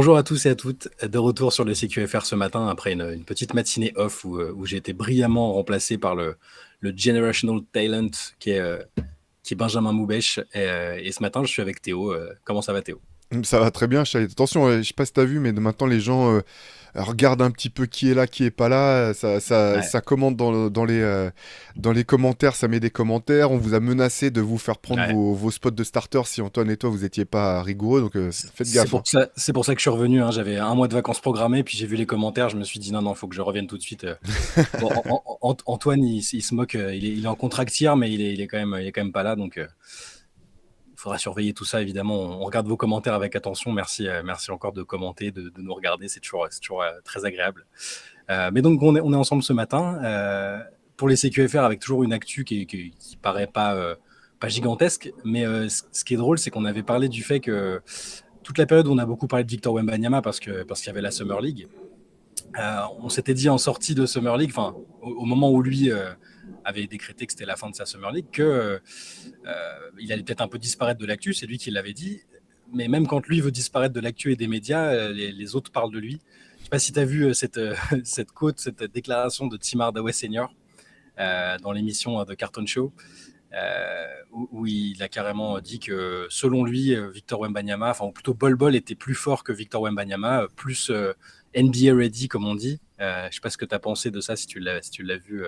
Bonjour à tous et à toutes, de retour sur le CQFR ce matin après une petite matinée off où j'ai été brillamment remplacé par le Generational Talent qui est Benjamin Moubèche. Et ce matin, je suis avec Théo. Comment ça va, Théo? Ça va très bien, Shahid. Attention, je sais pas si t'as vu, mais maintenant les gens regardent un petit peu qui est là, qui est pas là. Ouais, Ça commente dans les commentaires, ça met des commentaires. On vous a menacé de vous faire prendre ouais. vos spots de starter si Antoine et toi vous étiez pas rigoureux, donc faites C'est gaffe, hein. pour ça, c'est pour ça que je suis revenu, hein. J'avais un mois de vacances programmées, puis j'ai vu les commentaires. Je me suis dit non, non, il faut que je revienne tout de suite. Bon, Antoine, il se moque. Il est en contractière, mais il est quand même pas là. Donc, il faudra surveiller tout ça, évidemment. On regarde vos commentaires avec attention. Merci, merci encore de commenter, de nous regarder. C'est toujours très agréable. Mais donc, on est ensemble ce matin pour les CQFR avec toujours une actu qui paraît pas gigantesque. Mais ce qui est drôle, c'est qu'on avait parlé du fait que toute la période où on a beaucoup parlé de Victor Wembanyama parce qu'il y avait la Summer League, on s'était dit en sortie de Summer League, enfin, au moment où lui avait décrété que c'était la fin de sa Summer League, que il allait peut-être un peu disparaître de l'actu, c'est lui qui l'avait dit. Mais même quand lui veut disparaître de l'actu et des médias, les autres parlent de lui. Je ne sais pas si tu as vu cette quote, cette déclaration de Tim Hardaway Senior dans l'émission de Cartoon Show, où il a carrément dit que selon lui, Victor Wembanyama, enfin ou plutôt Bol Bol était plus fort que Victor Wembanyama, plus NBA ready comme on dit. Je ne sais pas ce que tu as pensé de ça, si tu l'as vu.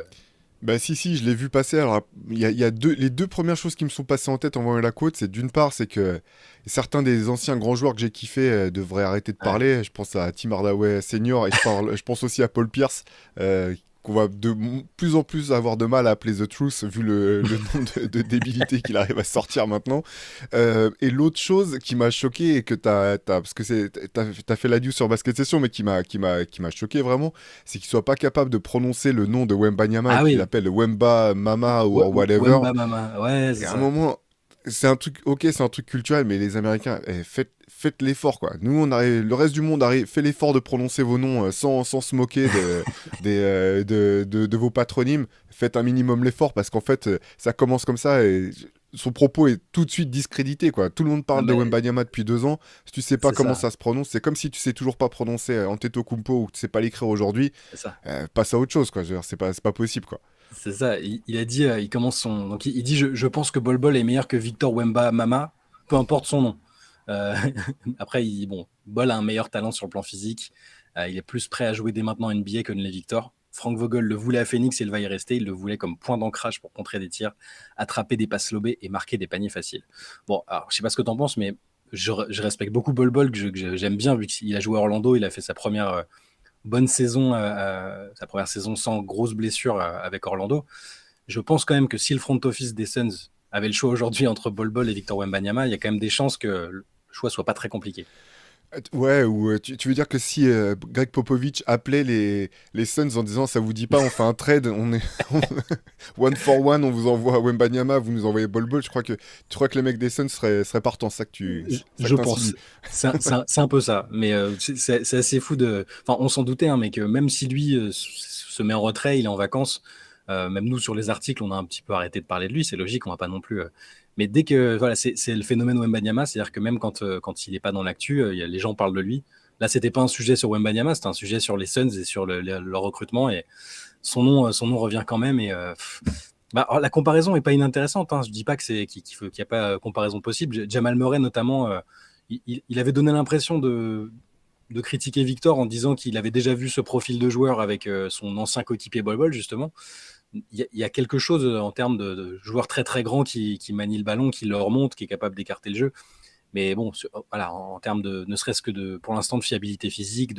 Bah si, je l'ai vu passer. Alors, il y a les deux premières choses qui me sont passées en tête en voyant la quote, c'est d'une part, c'est que certains des anciens grands joueurs que j'ai kiffés devraient arrêter de Ouais. parler. Je pense à Tim Hardaway Senior et je pense aussi à Paul Pierce, qu'on va plus en plus avoir de mal à appeler The Truth, vu le nombre de débilités qu'il arrive à sortir maintenant. Et l'autre chose qui m'a choqué et que parce que t'as fait la news sur Basket Session, mais qui m'a choqué vraiment, c'est qu'il soit pas capable de prononcer le nom de Wembanyama et Ah qu'il oui, l'appelle Wemba Mama ou whatever. Wemba Mama, ouais, c'est Et à un ça. moment, c'est un truc, ok, c'est un truc culturel, mais les Américains, faites l'effort, quoi. Nous, le reste du monde fait l'effort de prononcer vos noms sans se moquer de vos patronymes. Faites un minimum l'effort parce qu'en fait, ça commence comme ça et son propos est tout de suite discrédité, quoi. Tout le monde Non parle de mais Wembanyama depuis 2 ans. Si tu sais pas c'est comment ça, ça se prononce, c'est comme si tu sais toujours pas prononcer Antetokounmpo ou que tu sais pas l'écrire aujourd'hui. c'est ça. Passe à autre chose, quoi. Je veux dire, c'est pas possible, quoi. C'est ça. Il a dit, il commence son. Donc il dit je pense que Bol Bol est meilleur que Victor Wemba Mama, peu importe son nom. Euh, Après, bon, Bol a un meilleur talent sur le plan physique. Il est plus prêt à jouer dès maintenant NBA que ne l'est Victor. Frank Vogel le voulait à Phoenix et il va y rester. Il le voulait comme point d'ancrage pour contrer des tirs, attraper des passes lobées et marquer des paniers faciles. Bon, alors je sais pas ce que tu en penses, mais je respecte beaucoup Bol Bol, que j'aime bien, vu qu'il a joué à Orlando. Il a fait sa première bonne saison, sa première saison sans grosse blessure avec Orlando. Je pense quand même que si le front office des Suns avait le choix aujourd'hui entre Bol Bol et Victor Wembanyama, il y a quand même des chances que le choix soit pas très compliqué. Ouais, ou tu veux dire que si Greg Popovich appelait les Suns en disant ça vous dit pas, on fait un trade, on est one for one, on vous envoie Wembanyama, vous nous envoyez Bol Bol, tu crois que les mecs des Suns seraient partants, ça que Je t'insinues. pense. C'est un peu ça. Mais c'est assez fou de. Enfin, on s'en doutait, hein, mais que même si lui se met en retrait, il est en vacances. Même nous, sur les articles, on a un petit peu arrêté de parler de lui. C'est logique, on va pas non plus. Mais dès que. Voilà, c'est le phénomène Wembanyama. C'est-à-dire que même quand il n'est pas dans l'actu, les gens parlent de lui. Là, c'était pas un sujet sur Wembanyama, c'était un sujet sur les Suns et sur leur recrutement. Et son nom revient quand même. Et bah, alors, la comparaison est pas inintéressante, hein. Je dis pas qu'il y a pas comparaison possible. Jamal Murray notamment, il avait donné l'impression de critiquer Victor en disant qu'il avait déjà vu ce profil de joueur avec son ancien coéquipier Bol Bol justement. Il y a quelque chose en termes de joueur très très grand qui manie le ballon, qui le remonte, qui est capable d'écarter le jeu. Mais bon, voilà, en termes de ne serait-ce que pour l'instant de fiabilité physique,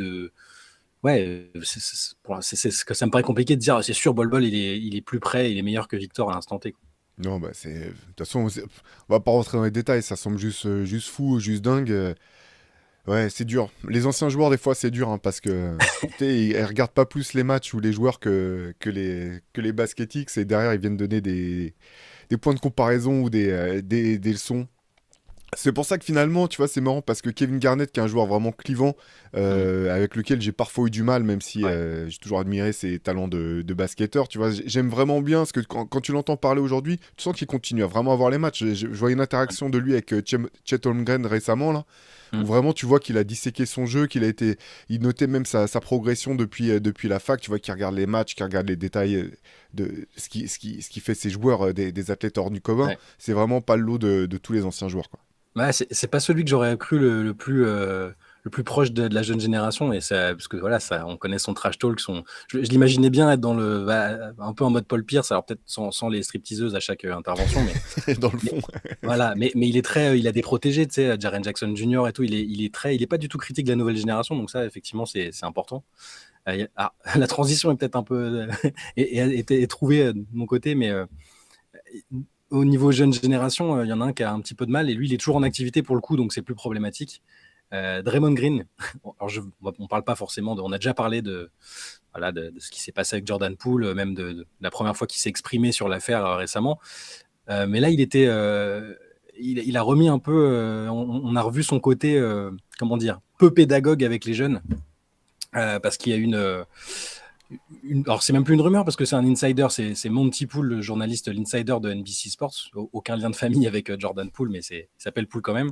ouais, ce que ça me paraît compliqué de dire. C'est sûr, Bol Bol, il est plus près, il est meilleur que Victor à l'instant T, quoi. Non, bah de toute façon, on va pas rentrer dans les détails, ça semble juste fou, juste dingue. Ouais, c'est dur. Les anciens joueurs, des fois, c'est dur, hein, parce que tu sais, ils regardent pas plus les matchs ou les joueurs que les baskettiques, et derrière, ils viennent donner des points de comparaison ou des leçons. C'est pour ça que finalement, tu vois, c'est marrant parce que Kevin Garnett, qui est un joueur vraiment clivant, Mm. avec lequel j'ai parfois eu du mal, même si Ouais. j'ai toujours admiré ses talents de basketteur, tu vois, j'aime vraiment bien, parce que quand tu l'entends parler aujourd'hui, tu sens qu'il continue à vraiment avoir les matchs. Je voyais une interaction de lui avec Chet Holmgren récemment, là. où Mm. vraiment tu vois qu'il a disséqué son jeu, il notait même sa progression depuis la fac, tu vois qu'il regarde les matchs, qu'il regarde les détails de ce qui fait ses joueurs, des athlètes hors du commun. Ouais. C'est vraiment pas le lot de tous les anciens joueurs, quoi. Ouais, c'est pas celui que j'aurais cru le plus proche de la jeune génération, et ça, parce que voilà, ça, on connaît son trash talk, je l'imaginais bien être un peu en mode Paul Pierce, alors peut-être sans les stripteaseuses à chaque intervention, Dans le mais fond. voilà, mais il est il a des protégés, tu sais, Jaren Jackson Jr. et tout, il est pas du tout critique de la nouvelle génération, donc ça, effectivement, c'est important. La transition est peut-être un peu est trouvée de mon côté, mais au niveau jeune génération, il y en a un qui a un petit peu de mal, et lui, il est toujours en activité pour le coup, donc c'est plus problématique. Draymond Green, alors on parle pas forcément on a déjà parlé voilà, de ce qui s'est passé avec Jordan Poole, même de la première fois qu'il s'est exprimé sur l'affaire récemment. Mais là, il a remis un peu, on a revu son côté, comment dire, peu pédagogue avec les jeunes, parce qu'il y a alors c'est même plus une rumeur parce que c'est un insider, c'est Monty Poole, le journaliste, l'insider de NBC Sports, aucun lien de famille avec Jordan Poole, mais il s'appelle Poole quand même,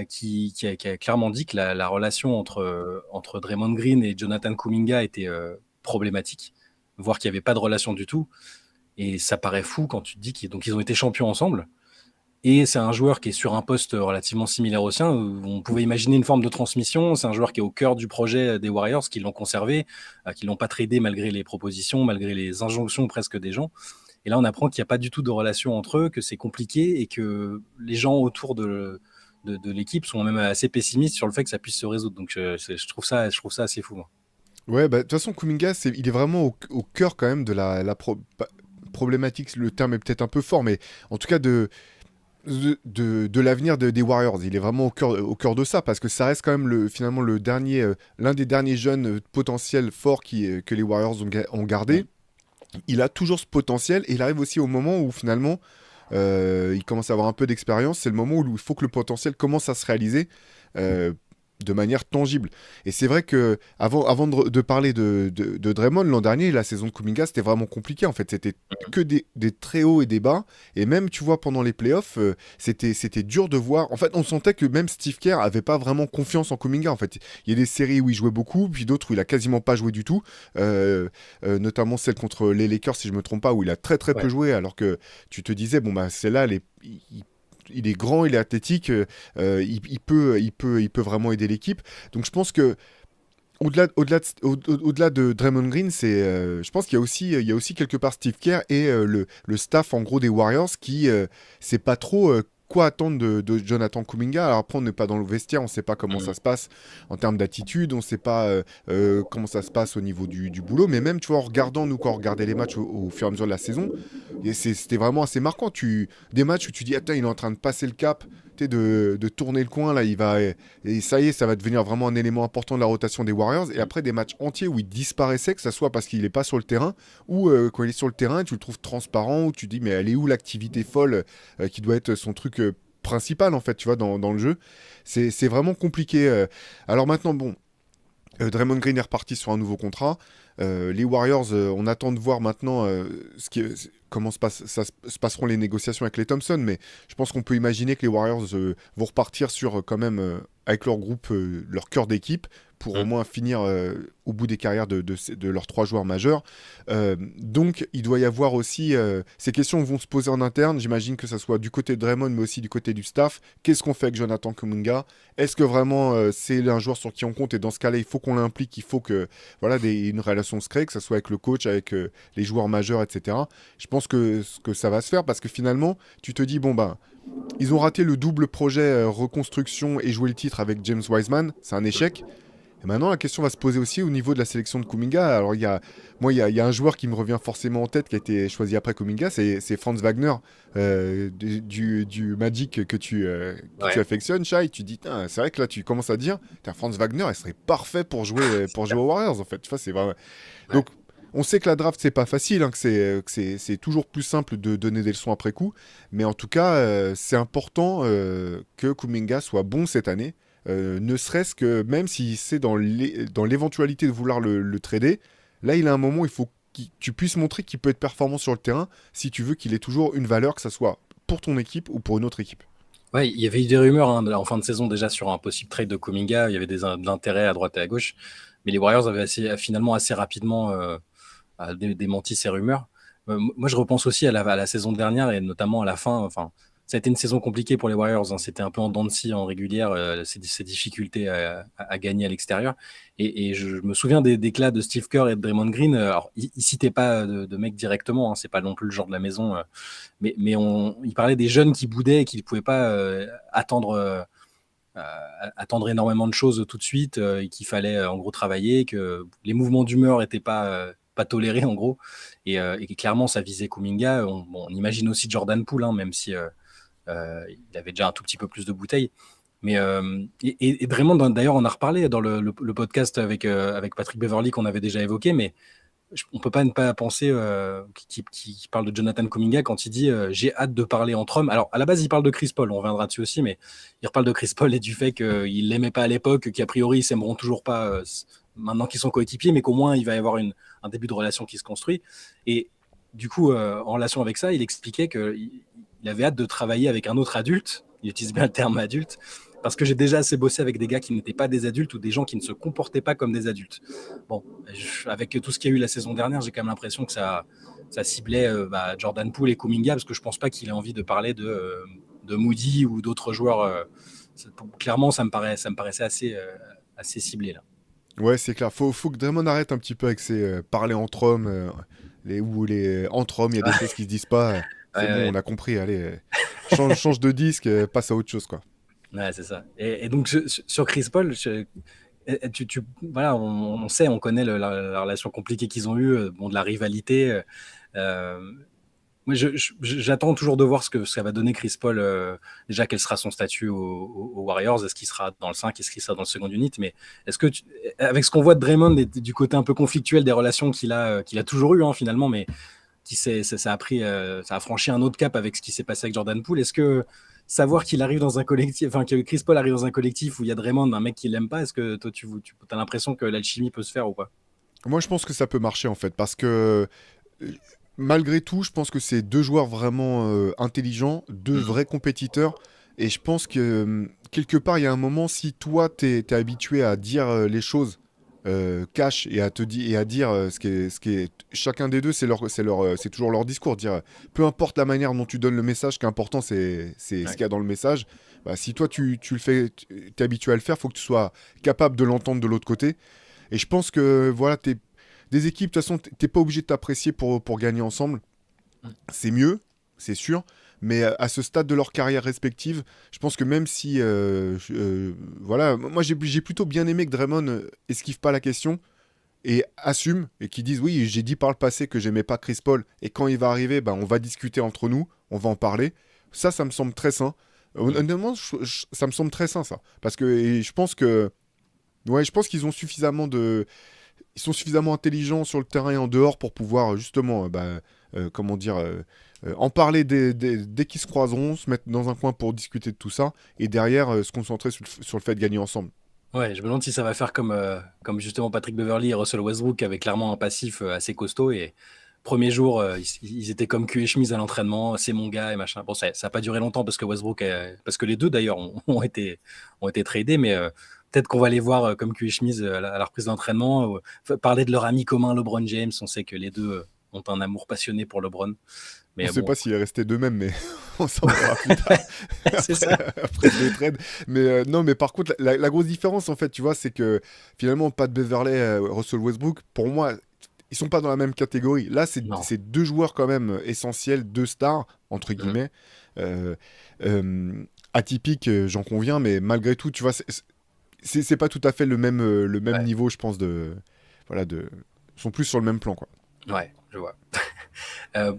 qui a clairement dit que la relation entre Draymond Green et Jonathan Kuminga était problématique, voire qu'il n'y avait pas de relation du tout. Et ça paraît fou quand tu te dis qu'ils ont été champions ensemble. Et c'est un joueur qui est sur un poste relativement similaire au sien, où on pouvait imaginer une forme de transmission. C'est un joueur qui est au cœur du projet des Warriors, qui l'ont conservé, qui l'ont pas tradé malgré les propositions, malgré les injonctions presque des gens. Et là, on apprend qu'il n'y a pas du tout de relation entre eux, que c'est compliqué et que les gens autour de l'équipe sont même assez pessimistes sur le fait que ça puisse se résoudre. Donc, je trouve ça assez fou, moi. Ouais, bah, de toute façon, Kuminga, il est vraiment au cœur quand même de problématique. Le terme est peut-être un peu fort, mais en tout cas de l'avenir des Warriors. Il est vraiment au cœur de ça, parce que ça reste quand même finalement l'un des derniers jeunes potentiels forts que les Warriors ont gardé. Mm. Il a toujours ce potentiel, et il arrive aussi au moment où finalement il commence à avoir un peu d'expérience. C'est le moment où il faut que le potentiel commence à se réaliser euh, de manière tangible. Et c'est vrai que avant de parler de Draymond, l'an dernier, la saison de Kuminga, c'était vraiment compliqué. En fait, c'était que des très hauts et des bas. Et même, tu vois, pendant les playoffs, c'était dur de voir. En fait, on sentait que même Steve Kerr avait pas vraiment confiance en Kuminga. En fait, il y a des séries où il jouait beaucoup, puis d'autres où il a quasiment pas joué du tout. Notamment celle contre les Lakers, si je me trompe pas, où il a très très peu Ouais. joué, alors que tu te disais, bon, bah, c'est là, il est grand, il est athlétique, il peut vraiment aider l'équipe. Donc je pense que au-delà de Draymond Green, je pense qu'il y a aussi quelque part Steve Kerr et le staff en gros des Warriors qui sait pas trop quoi attendre de Jonathan Kuminga. Alors après, on n'est pas dans le vestiaire, on sait pas comment ça Mm. se passe en termes d'attitude, on sait pas comment ça se passe au niveau du boulot, mais même tu vois, en regardant, nous quand on regardait les matchs au fur et à mesure de la saison, et c'était vraiment assez marquant. Des matchs où tu dis, attends, il est en train de passer le cap, tu sais, de tourner le coin, là, et ça y est, ça va devenir vraiment un élément important de la rotation des Warriors. Et après, des matchs entiers où il disparaissait, que ce soit parce qu'il n'est pas sur le terrain, ou quand il est sur le terrain, tu le trouves transparent, où tu dis, mais elle est où l'activité folle qui doit être son truc principal, en fait, tu vois, dans le jeu. C'est vraiment compliqué. Alors maintenant, bon, Draymond Green est reparti sur un nouveau contrat. Les Warriors, on attend de voir maintenant comment se passeront les négociations avec les Thompson, mais je pense qu'on peut imaginer que les Warriors vont repartir sur quand même avec leur groupe, leur cœur d'équipe, pour au Mm. moins finir au bout des carrières de leurs trois joueurs majeurs. Donc il doit y avoir aussi ces questions vont se poser en interne. J'imagine que ça soit du côté de Draymond, mais aussi du côté du staff. Qu'est-ce qu'on fait avec Jonathan Kuminga? Est-ce que vraiment c'est un joueur sur qui on compte? Et dans ce cas-là, il faut qu'on l'implique, il faut que voilà, une relation se crée, que ce soit avec le coach, avec les joueurs majeurs, etc. Je pense que ça va se faire, parce que finalement, tu te dis, bon, ben, ils ont raté le double projet reconstruction et jouer le titre avec James Wiseman, c'est un échec. Et maintenant, la question va se poser aussi au niveau de la sélection de Kuminga. Alors, il y a un joueur qui me revient forcément en tête, qui a été choisi après Kuminga, c'est Franz Wagner, du Magic que tu Ouais, affectionnes, Shai. Tu dis, tain, c'est vrai que là, tu commences à dire, Franz Wagner, il serait parfait c'est pour jouer clair. aux Warriors, en fait. Tu vois, c'est vraiment... Ouais. Donc, on sait que la draft, c'est pas facile, hein, que c'est toujours plus simple de donner des leçons après coup. Mais en tout cas, c'est important que Kuminga soit bon cette année. Ne serait-ce que même si c'est dans l'éventualité de vouloir le trader, là il a un moment où il faut que tu puisses montrer qu'il peut être performant sur le terrain si tu veux qu'il ait toujours une valeur, que ce soit pour ton équipe ou pour une autre équipe. Ouais, il y avait eu des rumeurs en fin de saison déjà sur un possible trade de Kuminga. Il y avait de l'intérêt à droite et à gauche, mais les Warriors avaient finalement assez rapidement démenti ces rumeurs. Moi, je repense aussi à la saison dernière et notamment à la fin. Enfin, ça a été une saison compliquée pour les Warriors, hein. C'était un peu en dents de scie en régulière, ces difficultés à gagner à l'extérieur. Et je me souviens des déclats de Steve Kerr et de Draymond Green. Alors, ils citaient pas de mecs directement, hein, c'est pas non plus le genre de la maison. Mais ils parlaient des jeunes qui boudaient et qui ne pouvaient pas euh, attendre énormément de choses tout de suite, et qu'il fallait en gros travailler, que les mouvements d'humeur n'étaient pas tolérés en gros, et que clairement ça visait Kuminga. On imagine aussi Jordan Poole, hein, même si il avait déjà un tout petit peu plus de bouteilles. Mais et Draymond, d'ailleurs, on a reparlé dans le podcast avec Patrick Beverley qu'on avait déjà évoqué, mais on peut pas ne pas penser qui parle de Jonathan Kuminga quand il dit j'ai hâte de parler entre hommes. Alors à la base il parle de Chris Paul, on reviendra dessus aussi, mais il reparle de Chris Paul et du fait qu'il l'aimait pas à l'époque, qu'a priori ils s'aimeront toujours pas maintenant qu'ils sont coéquipiers, mais qu'au moins il va y avoir un début de relation qui se construit. Et du coup en relation avec ça, il expliquait qu'il avait hâte de travailler avec un autre adulte. Il utilise bien le terme adulte parce que j'ai déjà assez bossé avec des gars qui n'étaient pas des adultes ou des gens qui ne se comportaient pas comme des adultes. Bon, avec tout ce qu'il y a eu la saison dernière, j'ai quand même l'impression que ça ciblait Jordan Poole et Kuminga, parce que je pense pas qu'il ait envie de parler de Moody ou d'autres joueurs. Clairement, ça me paraissait assez ciblé là. Ouais, c'est clair. Faut que Draymond arrête un petit peu avec ses parler entre hommes, entre hommes, il y a des choses qui se disent pas. C'est Ouais, bon, ouais. on a compris. Allez, change de disque, passe à autre chose, quoi. Ouais, c'est ça. Et donc sur Chris Paul, voilà, on sait, on connaît la relation compliquée qu'ils ont eue, bon, de la rivalité. Euh, Moi, j'attends toujours de voir ce que ça va donner Chris Paul. Déjà, quel sera son statut aux Warriors? Est-ce qu'il sera dans le 5? Est-ce qu'il sera dans le second unit? Mais est-ce que, avec ce qu'on voit de Draymond et du côté un peu conflictuel des relations qu'il a toujours eu, hein, finalement, mais ça a franchi un autre cap avec ce qui s'est passé avec Jordan Poole. Est-ce que savoir qu'il arrive dans un collectif, enfin que Chris Paul arrive dans un collectif où il y a Draymond, un mec qui l'aime pas, est-ce que toi tu as l'impression que l'alchimie peut se faire ou pas? Moi, je pense que ça peut marcher, en fait, parce que euh, malgré tout, je pense que c'est deux joueurs vraiment intelligents, deux Mhm. vrais compétiteurs. Et je pense que quelque part, il y a un moment, si toi, t'es habitué à dire les choses cash et et à dire ce qui est chacun des deux, c'est toujours leur discours. Dire, peu importe la manière dont tu donnes le message, ce qui est important, c'est ce Ouais. qu'il y a dans le message. Bah, si toi, tu le fais, t'es habitué à le faire, faut que tu sois capable de l'entendre de l'autre côté. Et je pense que voilà, des équipes, de toute façon, t'es pas obligé de t'apprécier pour gagner ensemble. C'est mieux, c'est sûr. Mais à ce stade de leur carrière respective, je pense que même si, voilà, moi j'ai plutôt bien aimé que Draymond esquive pas la question et assume et qui disent oui, j'ai dit par le passé que j'aimais pas Chris Paul et quand il va arriver, ben, on va discuter entre nous, on va en parler. Ça me semble très sain. Mhm. Honnêtement, ça me semble très sain ça, parce que et je pense que, ouais, je pense qu'ils ont suffisamment ils sont suffisamment intelligents sur le terrain et en dehors pour pouvoir justement, comment dire, en parler dès qu'ils se croiseront, se mettre dans un coin pour discuter de tout ça, et derrière se concentrer sur le fait de gagner ensemble. Ouais, je me demande si ça va faire comme justement Patrick Beverley et Russell Westbrook, avec clairement un passif assez costaud. Et premier jour, ils étaient comme cul et chemise à l'entraînement, c'est mon gars et machin. Bon, ça n'a pas duré longtemps parce que parce que les deux d'ailleurs ont été tradés, mais peut-être qu'on va les voir comme cul et chemise à la reprise d'entraînement. Parler de leur ami commun LeBron James, on sait que les deux ont un amour passionné pour LeBron. On Mais sait bon, pas s'il est resté d'eux-mêmes, mais on s'en verra plus tard, c'est après, ça. après deux trades. Mais non, mais par contre, la grosse différence, en fait, tu vois, c'est que finalement, Pat Beverley, Russell Westbrook, pour moi, ils sont pas dans la même catégorie. Là, Non. c'est deux joueurs quand même essentiels, deux stars, entre Mhm. guillemets. Euh, atypiques, j'en conviens, mais malgré tout, tu vois, c'est pas tout à fait le même Ouais, niveau, je pense, voilà, ils sont plus sur le même plan, quoi. ouais, je vois.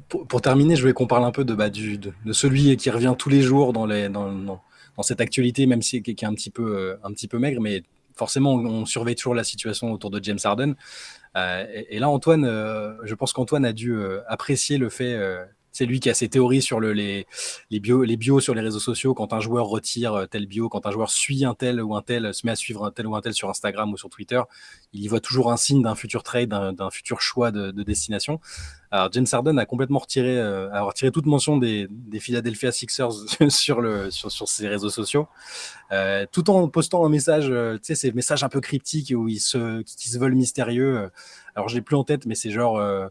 Pour terminer, je voulais qu'on parle un peu de celui qui revient tous les jours dans cette actualité, même si qui est un petit peu maigre, mais forcément, on surveille toujours la situation autour de James Harden. Et là, Antoine, je pense qu'Antoine a dû apprécier le fait. C'est lui qui a ses théories sur les bios sur les réseaux sociaux. Quand un joueur retire tel bio, quand un joueur suit un tel ou un tel, se met à suivre un tel ou un tel sur Instagram ou sur Twitter, il y voit toujours un signe d'un futur trade, d'un futur choix de destination. Alors James Harden a complètement retiré toute mention des Philadelphia Sixers sur ses réseaux sociaux, tout en postant un message, tu sais, ces messages un peu cryptiques où qui se veulent mystérieux. Alors je l'ai plus en tête, mais c'est genre, euh,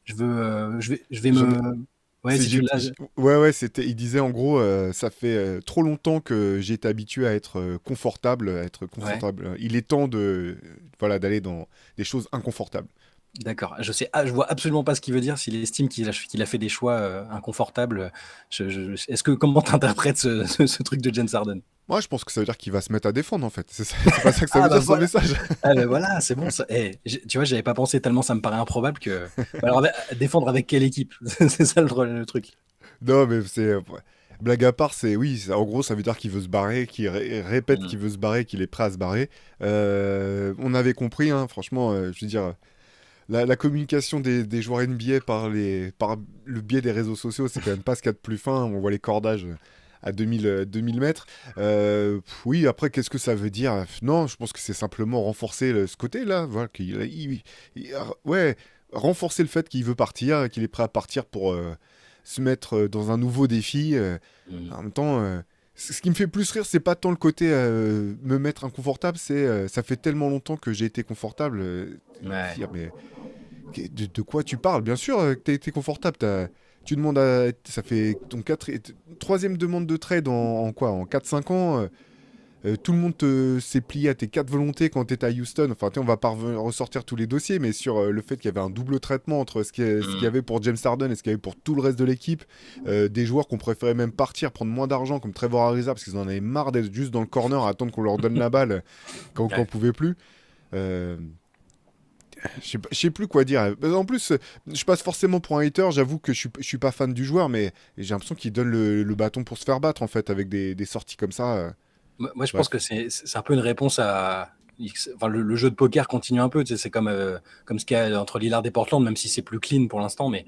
je vais J'en ai- me, ouais, si tu l'as. Ouais, ouais, c'était. Il disait en gros, ça fait trop longtemps que j'ai été habitué à être confortable, à être Ouais. confortable. Il est temps de, voilà, d'aller dans des choses inconfortables. D'accord. Je vois absolument pas ce qu'il veut dire. S'il estime qu'il a fait des choix inconfortables, est-ce que comment t'interprètes ce truc de James Harden? Moi, je pense que ça veut dire qu'il va se mettre à défendre en fait. C'est pas ça que ça Ah veut bah dire son voilà. message. Ah bah voilà, c'est bon ça. Tu vois, j'avais pas pensé tellement, ça me paraît improbable que. Bah alors, défendre avec quelle équipe? C'est ça le truc. Non, mais c'est. Ouais. Blague à part, c'est. Oui, en gros, ça veut dire qu'il veut se barrer, qu'il répète Mm. qu'il veut se barrer, qu'il est prêt à se barrer. On avait compris, hein, franchement, je veux dire. La communication des joueurs NBA par le biais des réseaux sociaux, c'est quand même pas ce qu'il y a de plus fin. On voit les cordages à 2000 mètres. Oui, après, qu'est-ce que ça veut dire? Non, je pense que c'est simplement renforcer ce côté-là. Voilà, ouais, renforcer le fait qu'il veut partir, qu'il est prêt à partir pour se mettre dans un nouveau défi. Mm. En même temps, ce qui me fait plus rire, c'est pas tant le côté me mettre inconfortable, c'est ça fait tellement longtemps que j'ai été confortable. Ouais. Dire, mais de quoi tu parles? Bien sûr que t'as été confortable. Tu demandes à. Ça fait ton troisième demande de trade en quoi? En 4 5 ans. Tout le monde s'est plié à tes quatre volontés quand tu étais à Houston. Enfin, on va pas ressortir tous les dossiers, mais sur le fait qu'il y avait un double traitement entre ce qu'il y Mm. avait pour James Harden et ce qu'il y avait pour tout le reste de l'équipe. Des joueurs qu'on préférait même partir, prendre moins d'argent, comme Trevor Ariza, parce qu'ils en avaient marre d'être juste dans le corner à attendre qu'on leur donne la balle quand on Ouais. pouvait plus. Euh, je sais plus quoi dire. En plus, je passe forcément pour un hater. J'avoue que je suis pas fan du joueur, mais j'ai l'impression qu'il donne le bâton pour se faire battre, en fait, avec des sorties comme ça. Moi, je pense que Bref. c'est un peu une réponse à. Enfin, le jeu de poker continue un peu. Tu sais, c'est comme ce qu'il y a entre Lillard et Portland, même si c'est plus clean pour l'instant. Mais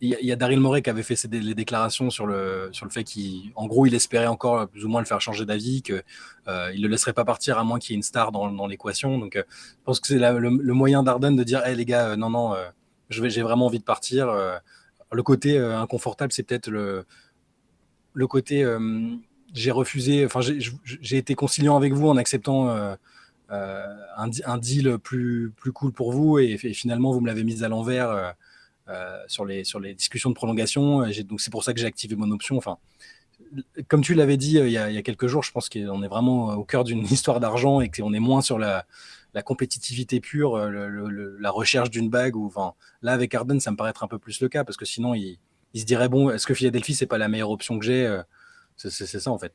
il y a Daryl Morey qui avait fait les déclarations sur le fait qu'en gros, il espérait encore plus ou moins le faire changer d'avis, qu'il ne le laisserait pas partir à moins qu'il y ait une star dans l'équation. Donc, je pense que c'est le moyen d'Arden de dire hey, les gars, non, non, j'ai vraiment envie de partir. Le côté inconfortable, c'est peut-être le côté j'ai refusé, enfin, j'ai été conciliant avec vous en acceptant un deal plus cool pour vous et finalement, vous me l'avez mise à l'envers. Sur les discussions de prolongation. Donc c'est pour ça que j'ai activé mon option. Enfin, comme tu l'avais dit il y a quelques jours, je pense qu'on est vraiment au cœur d'une histoire d'argent et qu'on est moins sur la compétitivité pure, la recherche d'une bague. Enfin, là, avec Harden, ça me paraît être un peu plus le cas parce que sinon, il se dirait bon, est-ce que Philadelphie, c'est pas la meilleure option que j'ai c'est ça en fait.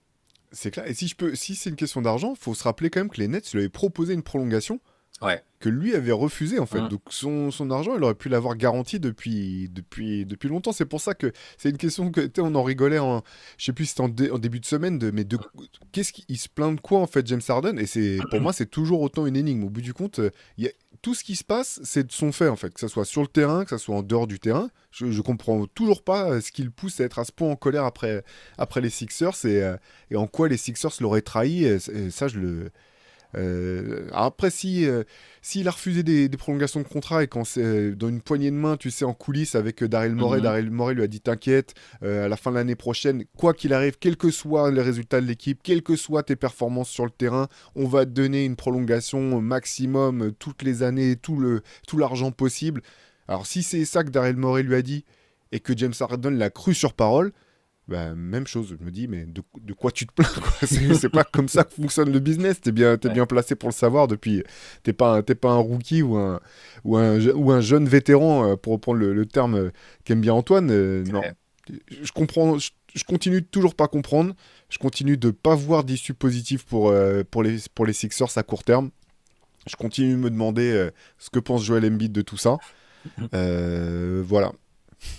C'est clair. Et si c'est une question d'argent, faut se rappeler quand même que les Nets lui avaient proposé une prolongation Ouais. que lui avait refusé en fait. Mmh. Donc son argent, il aurait pu l'avoir garanti depuis longtemps. C'est pour ça que c'est une question que tu sais, on en rigolait je sais plus si c'était en début de semaine mais qu'est-ce qu'il se plaint de quoi en fait James Harden et c'est pour moi c'est toujours autant une énigme. Au bout du compte, tout ce qui se passe, c'est de son fait en fait, que ça soit sur le terrain, que ça soit en dehors du terrain. Je comprends toujours pas ce qui le pousse à être à ce point en colère après les Sixers et en quoi les Sixers l'auraient trahi. Et ça, après, s'il a refusé des prolongations de contrat et quand c'est dans une poignée de main, tu sais, en coulisses avec Mmh. Daryl Morey lui a dit t'inquiète, à la fin de l'année prochaine, quoi qu'il arrive, quels que soient les résultats de l'équipe, quelles que soient tes performances sur le terrain, on va te donner une prolongation maximum toutes les années, tout l'argent possible. Alors, si c'est ça que Daryl Morey lui a dit et que James Harden l'a cru sur parole, bah, même chose, je me dis, mais de quoi tu te plains, quoi? C'est pas comme ça que fonctionne le business. T'es Ouais. bien placé pour le savoir depuis. T'es pas un rookie ou un jeune vétéran, pour reprendre le terme qu'aime bien Antoine. Non. Ouais. Je comprends, je continue de toujours pas comprendre. Je continue de pas voir d'issue positive pour les Sixers à court terme. Je continue de me demander ce que pense Joel Embiid de tout ça. Voilà.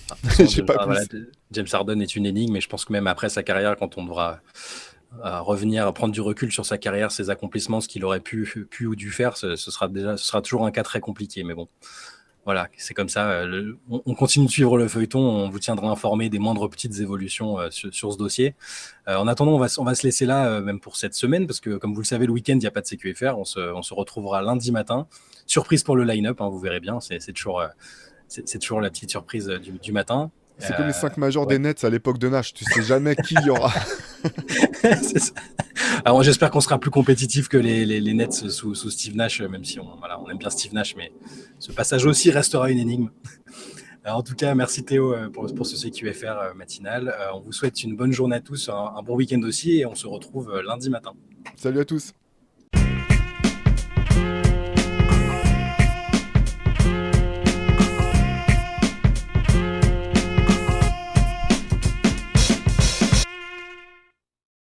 De toute façon, J'ai pas plus. James Harden est une énigme, mais je pense que même après sa carrière, quand on devra revenir, prendre du recul sur sa carrière, ses accomplissements, ce qu'il aurait pu ou dû faire, ce sera toujours un cas très compliqué. Mais bon, voilà, c'est comme ça. On continue de suivre le feuilleton, on vous tiendra informé des moindres petites évolutions sur ce dossier. En attendant, on va se laisser là, même pour cette semaine, parce que comme vous le savez, le week-end, il n'y a pas de CQFR. On se retrouvera lundi matin. Surprise pour le line-up, hein, vous verrez bien, c'est toujours c'est toujours la petite surprise du matin. C'est comme les 5 majors Ouais. des Nets à l'époque de Nash. Tu sais jamais qui il y aura. C'est ça. Alors, j'espère qu'on sera plus compétitif que les Nets sous Steve Nash, même si voilà, on aime bien Steve Nash, mais ce passage aussi restera une énigme. En tout cas, merci Théo pour ce CQFR matinal. On vous souhaite une bonne journée à tous, un bon week-end aussi, et on se retrouve lundi matin. Salut à tous.